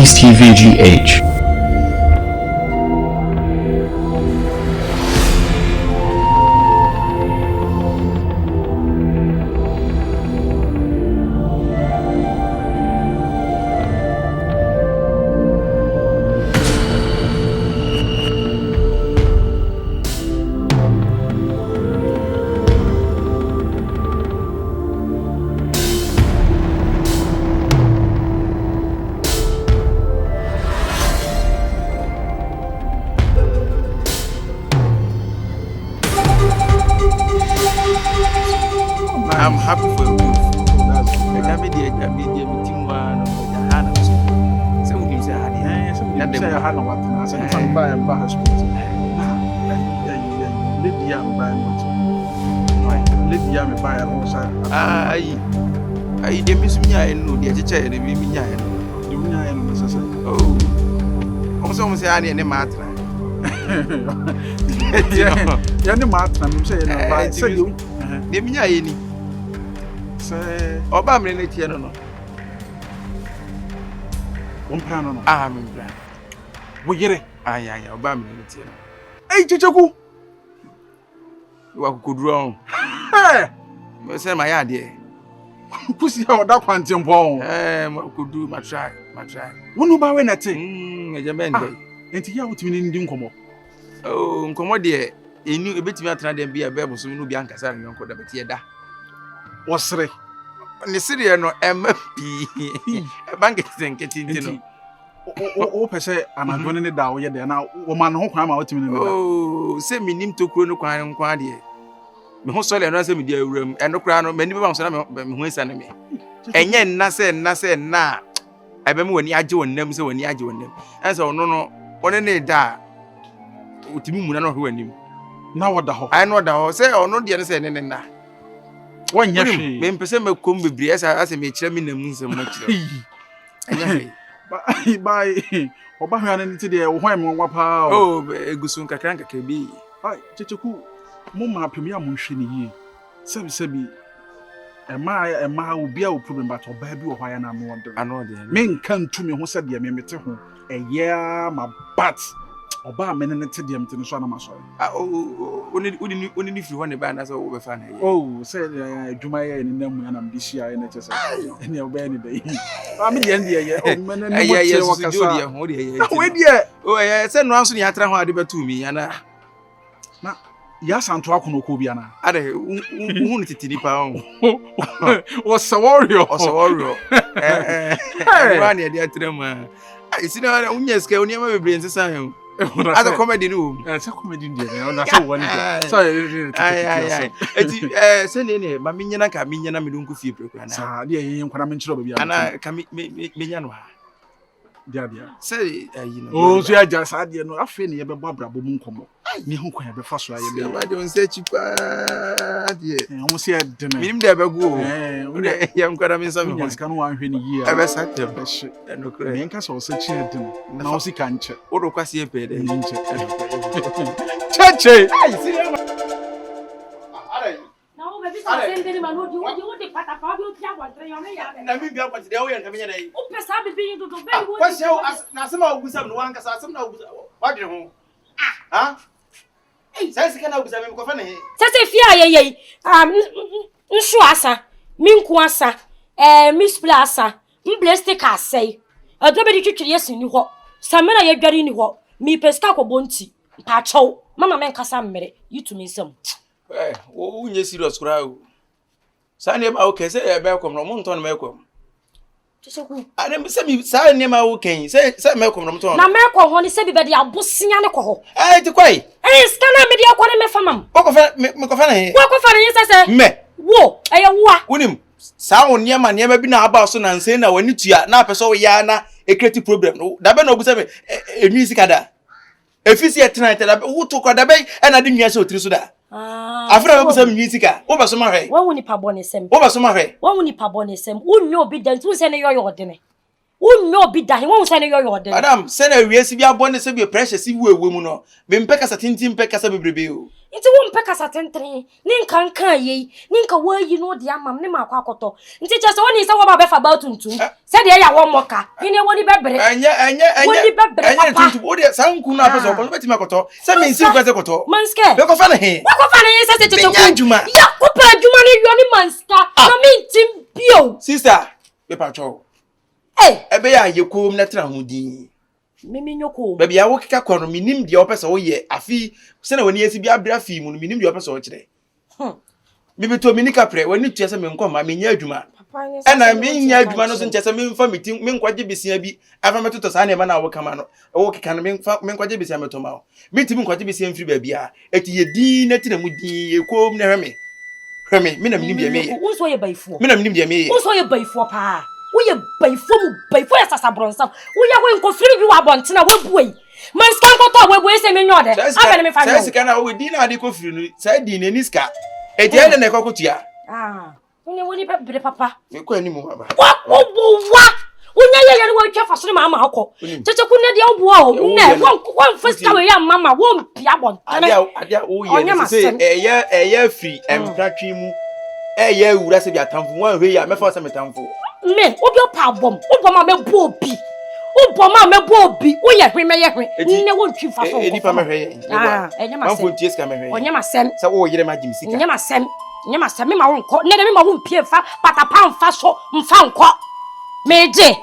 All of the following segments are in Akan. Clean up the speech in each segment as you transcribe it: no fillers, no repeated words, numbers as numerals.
Prince TV GH. I'm happy for you. That's the media meeting one. So we say, I had no what I said. I'm by and by hospital. Lydia, by what? Lydia, me buy a horse. I did miss me. I know the chair, the baby. Oh, also, say I need a matter. You're the matter. I'm saying, I say you. The Minya. Say, Obama in it, no. One pound on arm and plan. We get it. Aye, Obama in it. Hey, Chichaku. You are good wrong. Hey, say my idea. Pussy, how that one jump on. What could do my try. One who buy anything. A man, and here what you mean, come on. Oh, come on, dear. You knew a bit of than be a baby, so you know Bianca, and Uncle Dabetiada. What's it? The city no MP. A bank is getting oh, per se, and I'm going to down yet. Now, woman who come out to me. Oh, send me name to Chrono Quine Quadia. My whole soul and answer me, dear room, and no crown, many ones who is enemy. And yet, nothing, na. I remember when you join them, so when you join them. And so, no, on any da. To me, I know who him. Now what the whole I know the whole say or no the other say na. One year me person me come be as a me chere me na mu so much. Bye. Oba hwa na nti de wo hwan me wa pa. Oh, egusun kakran kakra bi. Ai, checheku mo ma pem ya mo hwe ni yi. Sebi ma obi a wo problem but oba bi wo hwan na no wonder. Ano de. Me nkan tu me ho se de me mete ho. Eya ma bat. Oba men ne tede am tene so na maso. Oni free one ba na so wo be fa na. Oh, say adwuma ye ni namu na am dihia ye na chese. Ene oba ni dey. Ba me de ye o men ne mo tire wakasa. Ho de ye. We de. Oh, say no anso ni atra ho ade betu mi ana. Na ya santo akono ko bia na. Ade hu ni titini pa on. O saworio. Wa ni ade atra ma. Isi na unya ska oni ma bebre nsesa he. As a comedy no. It's a comedy there. Na so one. Sorry. Aye. Eti send any ma minya na ka minya na me dunku fie preku na. Sa de yen nkwana me nchiro ba bia. Ana ka menya no ha. Dia. Say you know. Oh, so ya ja sa de no afi ne ye be boabrabo mu nkomo. Ni ho kwan ye be fa so aye be. Wa de on se chipa de. O se de me. Minim de be go. O de ye nkwana me nsa me ho. Sika no wan hwe ni yi a. E be sa te be hye. E no kra. Me nka so se chi de me. Na o sika nche. O do kwase e pe de. Nche. Cheche. Ai, serious. Na mi bia kwati de wo yan kamenya dai. O pesa be bin do be wo. Kwase na se ma ogusam no wan kasa asem na ogusam. Wa dwe ho. Ah. Eh, sai se kana ogusam me ko fa na he. Sase fi ayeye. Nsu asa, minku asa, miss plasa, mbleste ka sei. Odo be di twetwe yesin ni ho. Samena ye dware ni ho. Mi peska ko bonti. Pa chow. Mama men kasa mmere. Yitu mi nsam. Wo nye serious kura o. Sa ne ma o ke se e be kom no mo nton me kom. Checheku. Ade se mi sa ne ma o ken se me kom no mo nton. Na me ko ho ni se bi be de abosia ne ko ho. Ti kwai. Scanner me de ko ne me famam. Wo ko fa me ko fa na he. Wo ko fa na yesese. Me. Wo, wo. Unim. Sa won niam bi na aba so na nse na wani tua na apeso wo ya na e create problem. Da be na obusa me enwi sika da. Efisi etena da be wo to ko da be e na de nwia se otiri so da. Afra we busa me sika. Wo ba so ma hwe. Wo woni pa bone sem. Wo ba so ma hwe. Wo woni pa bone sem. Unyo obi da ntu se ne yoyo odene. Unyo obi da he wo se ne yoyo odene. Madam, se na wiesi bi abone se bi pressure si wo ewo mu no. Me mpeka sa tintim mpeka sa bebrebe o. Nti wo mpe kasa tentre ne nka nka ye ne nka wa yi no de amam ne makwa akoto nti che se woni se wo ba be fa ba tuntum se de ya wo moka ine woni bebere woni bebere papa tuntum wo de sanku na pese o beti makoto se me nsi kwase koto manske be ko fa na he wo ko fa na ye se che ku ya ko pa adwuma ne yo ni manska na me ntim bio sister be pa cho ebe ya yekom na tra ho din mimi nyoko baby ya wo kika kono minim de opese wo ye afi se na woni esi bi abra fi mu minim de opese wo kire bibi to minika pre woni tue se me nko ma me nya adwuma na me nya adwuma no so nche se me mfa meti me nkwaje besia bi afa metoto sa na ma na wo kama no wo kika no me nkwaje besia meto ma wo meti me nkwaje besia mfiri ba bia eti ye din na tina mu din ekom na hweme me na minim de me ye wo so ye baifo me na minim de me ye wo so ye baifo pa Uye baifo ya sasa bronsa. Uye we nko firi bi wa bontina we buei. Man skan ko to we buei se me nyode. Aba me fa no. Sai sika na we di na ade ko firi no. Sai di na niska. E di ene na ko kutia. Unye woni be papa. Me ko ani mu aba. Wa. Unye ye ni we twa fasoro mama akọ. Cheche ku ne de obo o. Ne won fiska we ya mama won pia bontina. Adia o ye se eye free empatry mu. Eye wura se bi atamfo wan hwe ya me fa se metamfo. Men, obi opa bom. Oboma me bo obi. Oboma me bo obi. Wo ye hwe me ye hwe. Ne won twi fa so. Eni pa me hwe. Enya ma sem. Man tie ska me hwe. Onya ma sem. Sa wo yire ma jim sika. Enya ma sem. Enya ma sem me ma won ko. Ne de me ma won pie fa patapa mfa so mfa nko. Meje.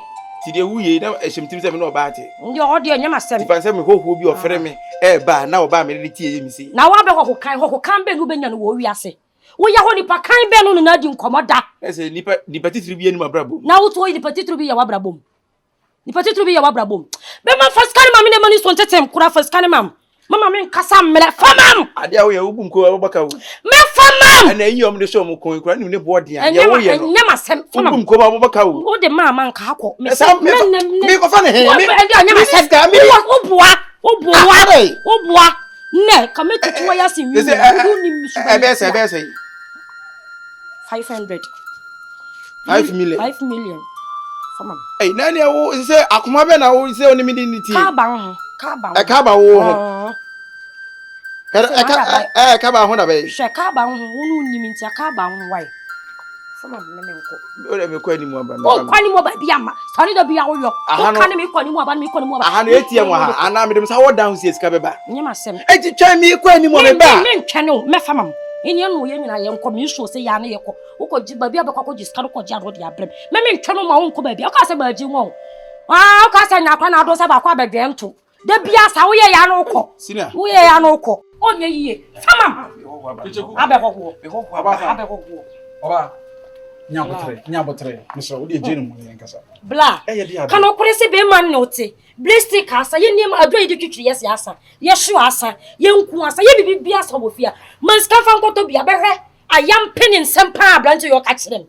Ti de wuye na ehemtim se me no ba ate. Ndi o de enya ma sem. Ti fa se me hoho bi ofere me ba na oba me ne tie ye mi se. Na wa be ho kan be no benya no wo wi ase. Wo ya ho ni pa kan be no na di nkomoda. Ese nipa titiri bi enu abrabom. Na wo to yi nipa titiri bi ya wabrabom. Nipa titiri bi ya wabrabom. Be ma faskani mam ne mani so ntetem kura faskani mam. Mama me nkasa mmele famam. Ade a wo ya ubum ko abaka wo. Me famam. Na yi om de so mo kon kura ni ne board ya. Ya wo ye no. Nya masem famam. Ubum ko abaka wo. Wo de mama nka akọ. Me ko fa ne he. Me nya masem. Obuwa. Ne, kame tutu wa yasi wi. Ebe 500. 5 million. 5 million. Famam. Nani wo se akoma be na wo se oni mi ni ti. Ka ba wo ho. Ka ba ho da be. She ka ba ho wonu ni mi nti ka ba ho wai. Famam ne me nko. O le me ko ani mu aba. O kwani mu ba bia ma. Sori da bia wo yo. O kan me ko ni mu aba me ko ni mu aba. Aha no etie mu ha. Ana me dem sa wo down sie sika be ba. Nyema sem. Eti twa mi ko ani mu be ba. Me ntwa no me famam. Eni anu ye nyina ye nko me so se ya na ye ko. Uko ji ba bia be ko ji sika ko ji ado de abrem. Me ntwa no ma wo nko ba bia. O ka se ba ji won. O ka se nya kwa na ado se ba kwa ba dwento. Da bia sa wo ye ya no ko. Wo ye ya no ko. Onye yiye. Famam. Abekoko. Oba. Nyabotre. Mr. Odi ejenu mo yen kasa. Bla. Kan okure se be man note. Blessing kasa ye nim ado ye twitwi yes asa. Ye hwe asa, ye nku asa, ye bibia asa wo fia. Manska fa nkoto bia behwe ayam penin sempa abranto yo ka kirem.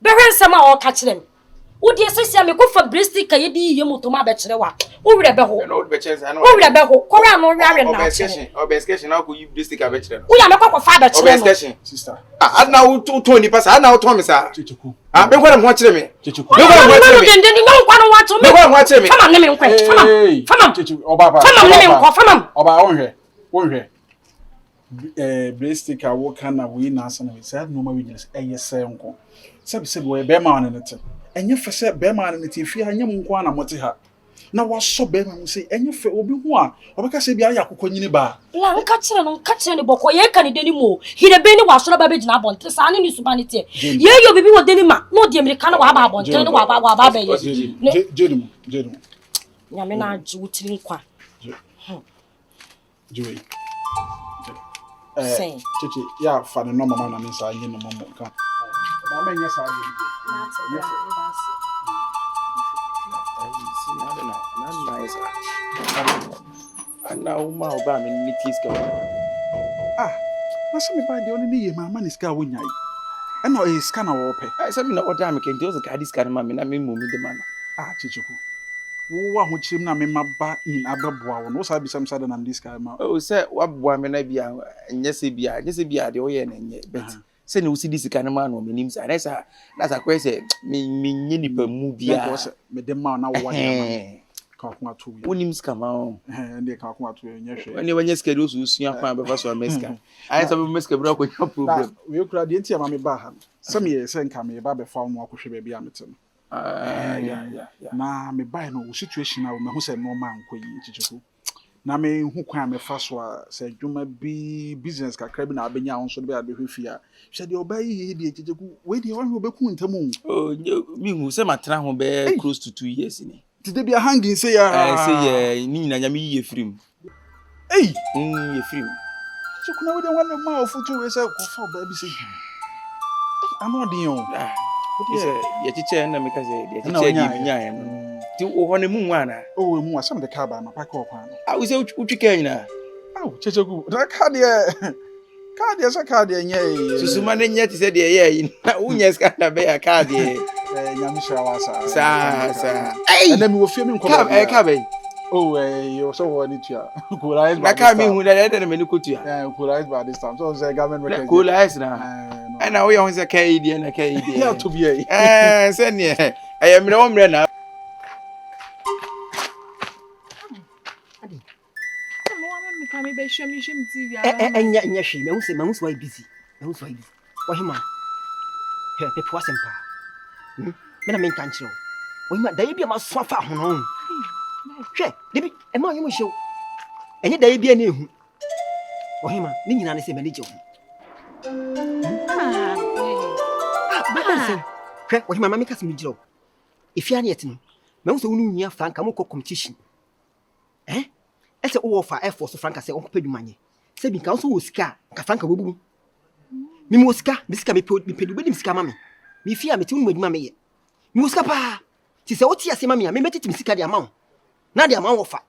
Behwe nsema o ka kirem. Odi esesia me ko fa blessing ka ye di ye motoma be kire wa. Wo wure be ho. No be chance ana. Wo wure be ho. Ko ra no wure na. Obescation na ko yi blessing ka be kire. Wo ya me ko fa be kire. Obescation sister. Adna wo to ni pasa adna wo to me sa. Chichiku. Be ko na ho kire me. Chichiku. Be ko na ho kire me. No kwa no wato me. Be ko na ho kire me. Famam ne me nkwa. Famam. Chichiku. Oba. Famam ne me nkwa. Famam. Oba wonhwe. Blessing ka wo kana we na asa na we say no ma we nyes eyese nko. Sabi we be ma na nete. Enye fe se be ma na nete fi ha nyem nko na mote ha. Na waso be ma mu say enye fe obi hu a obeka se bia yakokọ nyini ba. La nka kire ne boko ye ka ne deni mo. Hire be ni waso ba be gina bonte sa ne ni subanite. Ye yo bibi wo deni ma. No de America na wa ba bonte ne wa ba be ye. Jedum. Nyame na agi wutiri nkwa. Joey. Say. Chichi, ya fa ne no mama na me sa yin no mama ka. Ba me nya sa yin. Ana uma oba me ni tiska. Na so me ba de oni ni ye mama ni ska wonya yi. E no e ska na wo pe. Say me na oda me kenti o se ka diska na ma me na me mumi de mana. Chichiku. Wo wa ho chirim na me maba in abeboa wo no sa bi sam sa de na diska ma. O se wabboa me na bia enye se bia de o ye na enye bet. Se ne usi disika na ma no me nim sa na sa kwese me nyi nipa mu bia. Me de ma na wo wa de ma. ka ko ato wi wonim ska ma o ende ka ko ato nya hwe wani wanya ska do so sua kwa be so meska ayi so be meska bra ko nya problem we kura de ntia ma me ba ha se me ye se nka me ba be fa mo akohwe ba bia metem yeah na me ba no situation na me hu se no ma nko yi chichiku na me hu kwa me fa so a se dwuma bi business kakra bi na abenya won so de be abehwe fia hwe de obayi de chichiku we de wan obeku ntamu oh mi hu se matena ho be close to 2 years ni ti de bia hanging say ya say yeah ni nyina nyame yi efrim eh efrim so kuna we de wan ma ofutu we say ko fa ba bi say anodin yo ye chiche na me ka say ye chiche di nya no ti wo ho ne mu nwana oh mu asem de ka ba ma pa ka okwa no ah we say utwika nyina aw checheku da ka de sa ka de nya susuma ne nya ti say de ye yi na unya ska na be ya ka de nyame sha wa sa ena mi wo fie mi nko ka be oh yo so wo ni tua kula is na ka mi hu da de me ni kotua kula is by this time so say government record kula is na ana wo ye ho say kai die na kai die ya to be se ne e mre wo mre na Kami be show me TV. Enya hwe me hu se why busy. Me hu so why busy. Wa hima. He pe po asempa. Me na me kan kire. Wa hima da ye bia ma so afa ho no. Hwe, debi e ma yemo hyew. Enye da ye bia na ehu. Wa hima, ni nyina ne se me ne je ho. Hwe, wa hima ma me ka se me jiro. Ifia na yete no. Me hu se wonu nua franka mo competition. Ese wo fa Air Force franka se on peduma nye se bi kan so wo sika ka franka wo bu mi mo sika bi sika mi pedu be dim sika ma mi fi a meti unu adwuma me ye mi mo sika pa ti se wo ti ase ma mi a me metiti mi sika de ama wo na de ama wo fa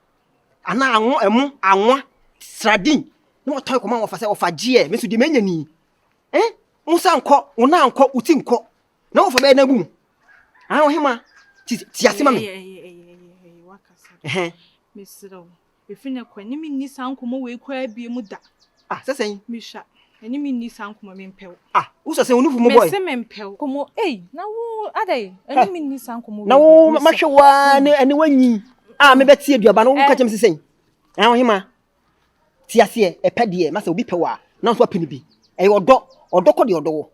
ana anwo emu anwa sradin na wo toy ko ma wo fa se wo fa gie me so de menya ni unsa nko una nko uti nko na wo fa be na bu wo hima ti ase ma mi wakasa misro efina kwani mi ni sankomo we kwa bie mu da sesen mi sha eni mi ni sankomo mi mpew wo so sen onufu mo boy me se me mpew komo na wo adai eni mi ni sankomo na wo mahwewa ne ene wanyi me beti aduaba no wo ka chem sesen wo hima ti ase e pede ma se obi pewa na so apeni bi e odo ko de odo wo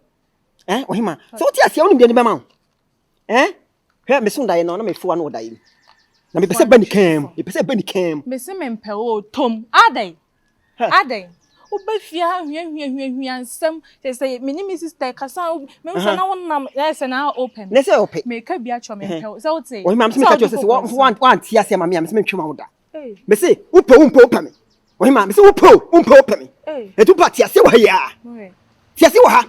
wo hima so ti ase wonu bi ni be ma wo hwe me so ndaye no na me fuwa no daye na me pese bani kem me se me mpew tom adai obafia hwia nsem say me ni me sister kasa me so na wonnam yes na open na say open me ka bia cho me mpew say what say o hima me ka cho say one tia say ma me me ntwema wo da me say upo pa me o hima me say upo pa me etu pa tia say wa ya tia say wa ha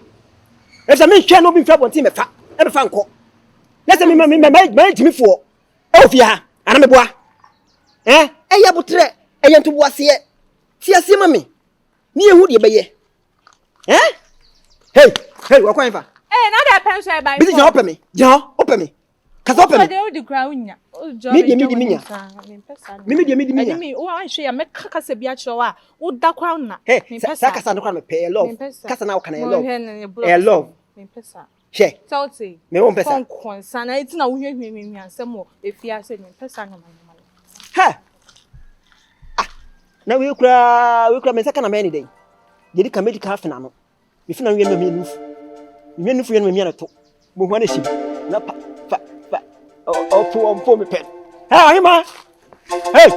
e say me hwe no bi mfa bonti me fa e me fa nko na say me jimi fo e ofia ana me boa eya butre eya nto boa se tia say ma me ni ehu de beye hey wa kwan fa na de penso e bai bi je open me kasa open me de gra unya mi de minya mi o an hwe ya me kasa bi a kire wa wo da kwa na me pesa kasa no kwa me pay love kasa na wo kana love me pesa she sauti me won pesa kon sana iti na wo hwehwe ansem o efia se me pesa na na we kura me saka na me ni dey yedi ka medical fina no me fina we no me nufu ye no me na to mo hwa na shi na pa o me pen hima hey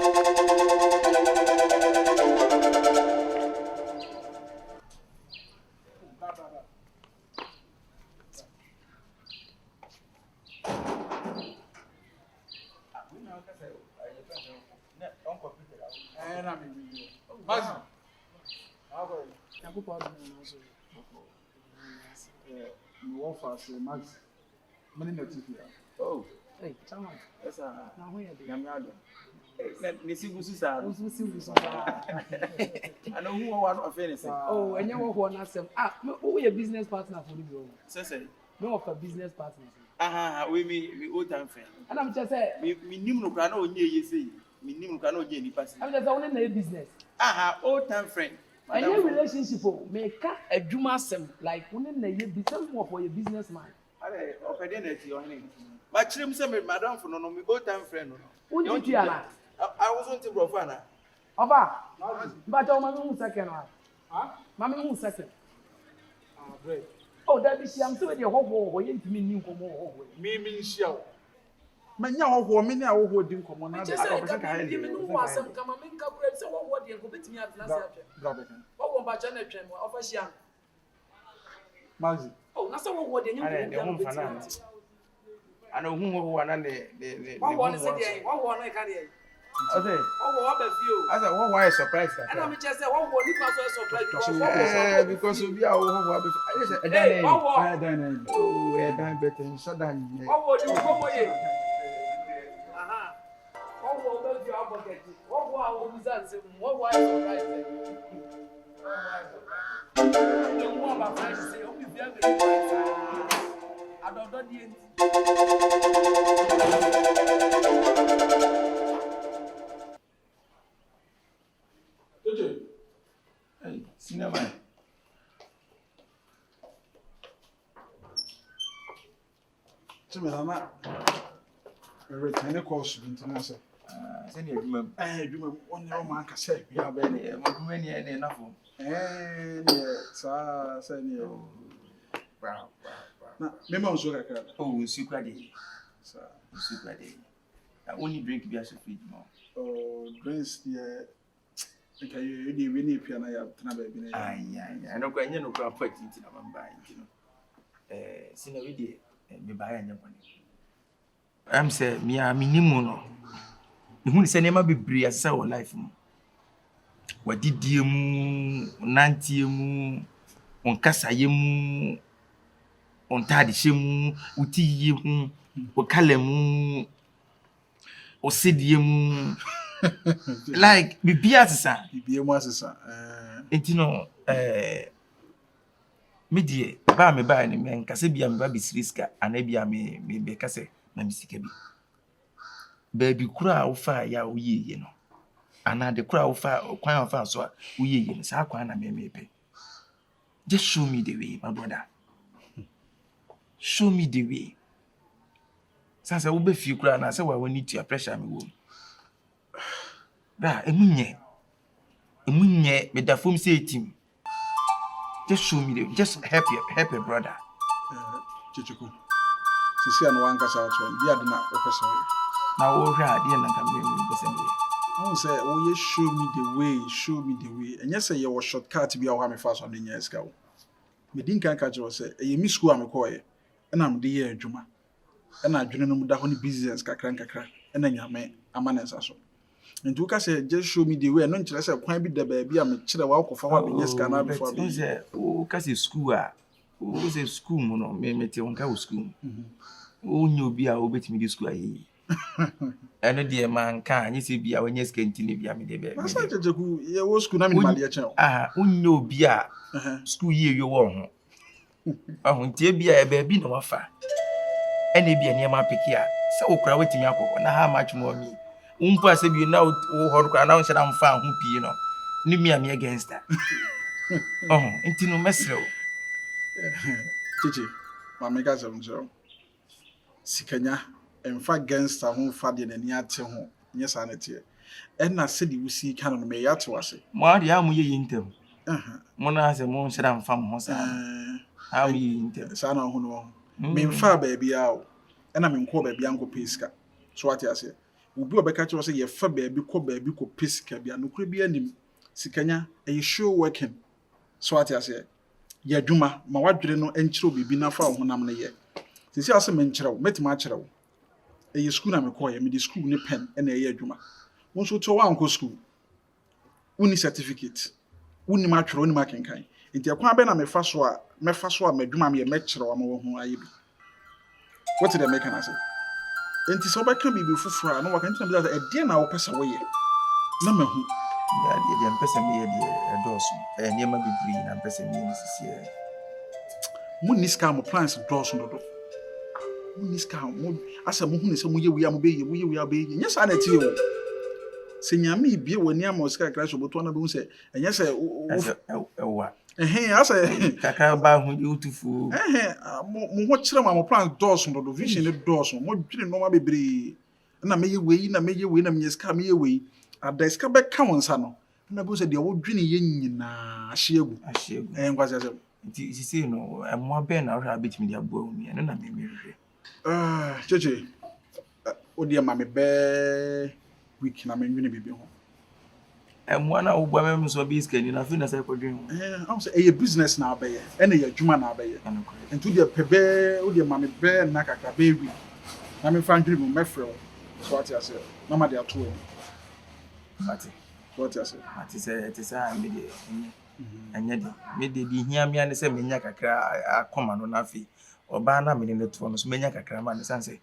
Max. Many notices here. Oh, hey, chama. Essa na ruim de caminhada. Nesse gusto sabe. I know who one of anything. Oh, and you want to say, who your business partner for you? Say. No of a business partner. We old time friend. And I'm just saying, me nim no kana onye ye say. Me nim no kana onye ni pass. I'm just only a business. Old time friend. And your relationship make a juma sem like when na ye business more for your businessman. Okay, then it's your name. My children say me madam for no me old time friend no. Won't you ala? I was on to profana. Oba. But o mama 1 second wa. Huh? Mama 1 second. Ah, great. Oh, that is am so dey hoho ye ntimi ni nkomo hoho. Me nhia wo. Manya hoho me ne a hoho di nkomo na I don't ka ye me no wa asem kama me nka kura se hoho dey ko betimi atna se atwe. Gabekan. Wo ba cha na twem ofa hia. Mazi. Oh, na se hoho dey nyu ko. Ana hu ho na ne Wo na se dey, wo na ka dey. Ose. Wo ba fio. Asa what why surprise ka? Ana me che se wo ni pa so surprise Because we are ho I say e Hey, dan wo. oh e dan better so dan. Wo ni ko mo ye. Aha. Wo ba fio abucket. Wo a wo bizan se wo why surprise. Wo mo ba fa se o bi bia be. Adodo di enti. Hey, cinema. Tumi na na. Return calls international. Send you adwuma. Adwuma on your man ka say. Ya be ne adwuma ne e na fo. Ne sa say ne. Wow. Na me ma nso kakra. Oh, nsu kwa de. Sa Nsu kwa de. Na only drink bi as fridge mo. oh drinks there. Okay, you dey we need piano ya tena ba bi na. Ai. Ana kwa nye no kwa party nti na mamba nti no. Sina we de me ba ya nya kwani. Am say me a minimu no. Ehun se ne ma bebre asa wo life mu. Wadidie mu, nantie mu, onkasaye mu, ontade hye mu, utiye mu, okale mu, osedie mu. Like bibia sesa. Bibia mu asesa. Enti no me die ba me ba ni me nkase bia me ba bisiriska ana bia me be kase na misika bi. Ba bi kura wo fa ya wo yeye no. Ana de kura wo fa kwan wo fa so a wo yeye no sa kwan na me pe. Just show me the way, my brother. Show me the way. Sasa wo be fi kura na say wa wani to pressure me wo. Ba emunye me da fom say team. Just show me the way. Just help your brother. Chichuku. Sisi anu wanka sa otwo bi ade na opese we. Na wo hwa ade na ka me pese me. I say oh ye show me the way. And yes say you was shortcut bi a wo ha me fast on the nya eska wo. Me din kan ka jero say e mi school am ko ye. Na am de ye adwuma. Na adwene no mu da ho ni business kakra na nyame amanensa so. Nti uka say just show me the way no nkyere say kwan bi da ba bi a me kire wa akofa ho be ska na before be. Say o ka say school a o say school mu no me te won ka wo school. O nyo bi a o betimi di school ayi. Eno de man ka anyi se bi a wanya ska ntini bi a me de be. Masa jejeku ye wo school na me ma de chen. O nyo bi a school ye yo wo ho. Ahun tie bi a ba bi na wafa. Ene bi ene ma peki a se okura wetimi akoko na how much more me. Umpa se bi na o horo kwa na o nhyira mfa ho pii no. Ni me am against that. Nti no mesrew. Chichi, ma me ga zero. Sikanya emfa gangster ho fa de nani ate ho nye sa na tie e na se di wusi kan no me ya te wase Mo ade am ye yintem mo na se mo nhyira mfa mo ho sa am ye yintem sa na ho no me mfa ba bia o e na me nko ba bia nko peska so ate ase obi obeka che wase ye fa ba bi ko peska bia no kure bia nim sikanya e show working so ate ase ye dwuma ma wadwere no enkyere obibi na fa ho nam ne ye sisi ase me nkyere wo metima akyere wo e school na me call ye me di school ni pen e na ye adwuma won so to wa nko school uni certificate uni ma twere uni ma kenkan enti akwa be na me fa so a madwuma me ye me kyere wa ma wo ho aye bi what did they make an say enti so ba kan bibi fufura no wa kan tina bi e de na wo pesa wo ye na ma hu ya de mpesa me ye de edoso e niam bibiri na mpesa me ni sisi e mu ni scam plans doso no do Niska mo asa mo hu ne se mo ye wi be ye nya sa na tie wo se nyame bie wani ama o ska kra so boto na be hu se enya se ewa I say, Kakaba, who you to fool. What children my plans Dawson or the vision of Dawson, what you know, my baby. And I may wait, and I may win a years come here away. At the Scabac Common Sano. And I was at the old Drinny Yin, she and was as a. You see, no, I'm more ben out rabbit me their bone, and then I may marry. Judge, oh dear, mammy, bear, we can I mean, really be home. And one of women so be scared enough in a separate dream. I'm saying a business now, bay, and a Juma now, bay, and to the Pebe, oh dear, mammy, bear, Nakaka, baby. I mean, find people, my friend. So what I said, Mamma, they are two. What I said, it is I made it. And yet, made the hear me and say, Minyaka, I come on Nafi, or Bana, meaning the Thomas, Minyaka, and Sanse.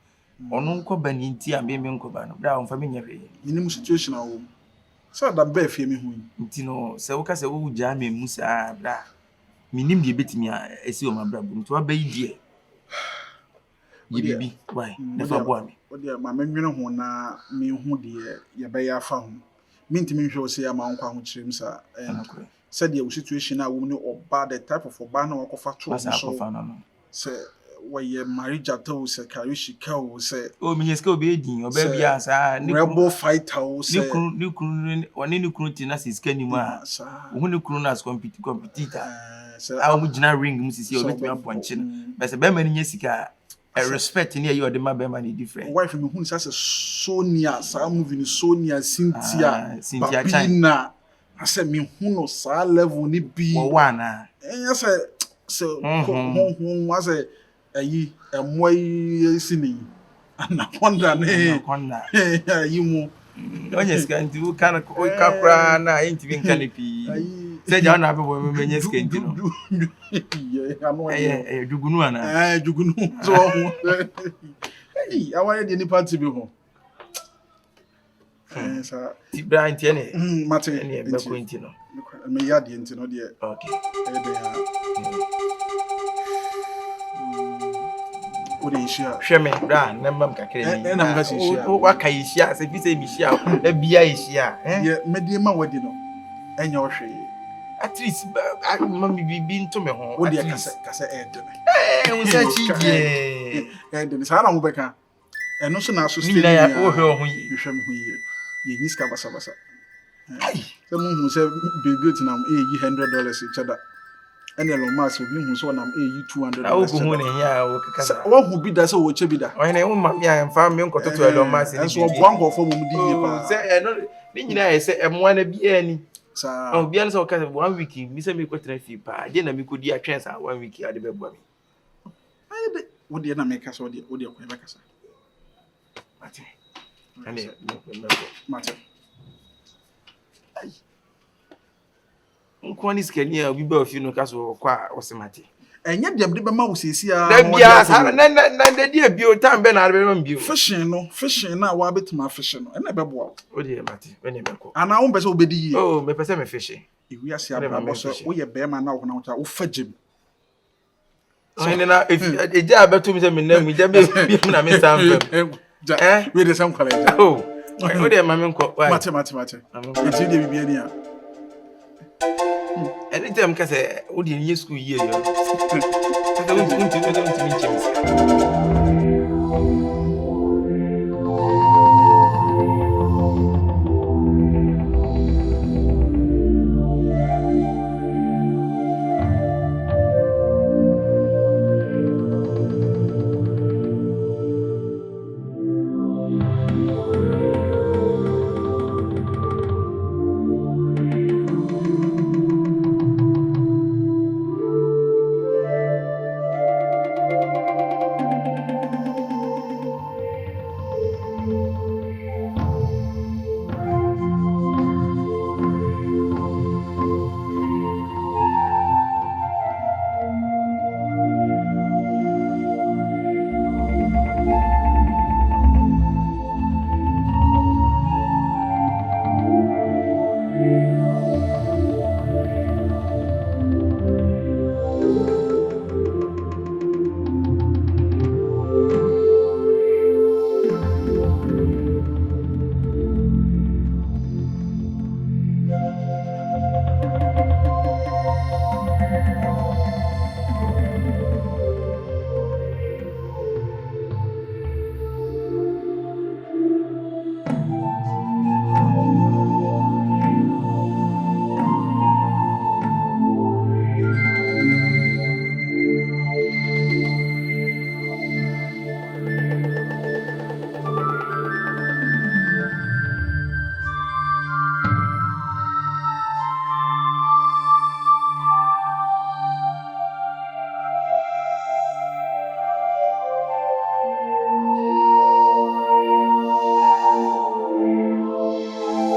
Or no coban in tea and being coban, down for me. In situation, I so that bear fear me who. Tino, so cast a wood jammy, Musa, bra. Minim de bit me, I see my brother, to a baby. Ye why, never bore me. Oh dear, my memory who na me who dear, ye bay I found. Mean to me, show say a mount which seems and said the situation I woman or bad the type of banner or factor. Say, why ye marriage at all, say, Karishi cow, say, oh, Miss Cobating, or baby, as I rebel fight house, new crew, or any crutinas is Kenima, who new crunas competitor. I would not ring Mrs. Yo, punching, but a Beman Jessica. I respect near you are the money different. Wife who says a Sonia, some moving Sonia, Cynthia, Pina. I said, me who knows, sa level need be one. Yes, so home was a ye a way singing. And I wonder, you more. Yes, can do kind of capra, and I ain't even canopy. Say, John, I have a woman, yes, can do. Yeah, Jugunuana, Jugunu. So, hey, I wanted any part to be home. Brian Tierney, Martin, and Quintino. May add the intino, dear. Okay. Share me, Bran, number and I'm going to share. What can you share? If you say Michelle, the beer is here. Yeah, Mediama, what you know, and your share. At least, I must be been to me home. What do you say? Eh, was that and the Sarah Becca. And no sooner as you say, you show me who you is Cabasabasa. Someone who said, be good to them $100 each other. And the Lomas will be who's one of $200. What would be that so what you be that? I know, and found me uncle to a Lomas and so one go for me. Say, I know, I say, I'm one to be any. Oh, be honest, 1 week, Miss Miko fee, I didn't make good chance 1 week at the baby. What do you not make us or the Quebec? Martin. One is Kenya, we both you know, Castle or Semati. And yet, the mouse is here. The dear Bio time, Ben, I remember you. Fishing now, I bet my fishing, and never walk. Oh, dear, Matty, when you go. And I won't be so biddy. Oh, me person fishing. If we are saying, we are bear now, now, I'll fetch him. If a job to me, we just be some. With the same college. Oh, what dear, my uncle, mathematics. It's you, the anytime can say, what do you school year? I don't want to meet you.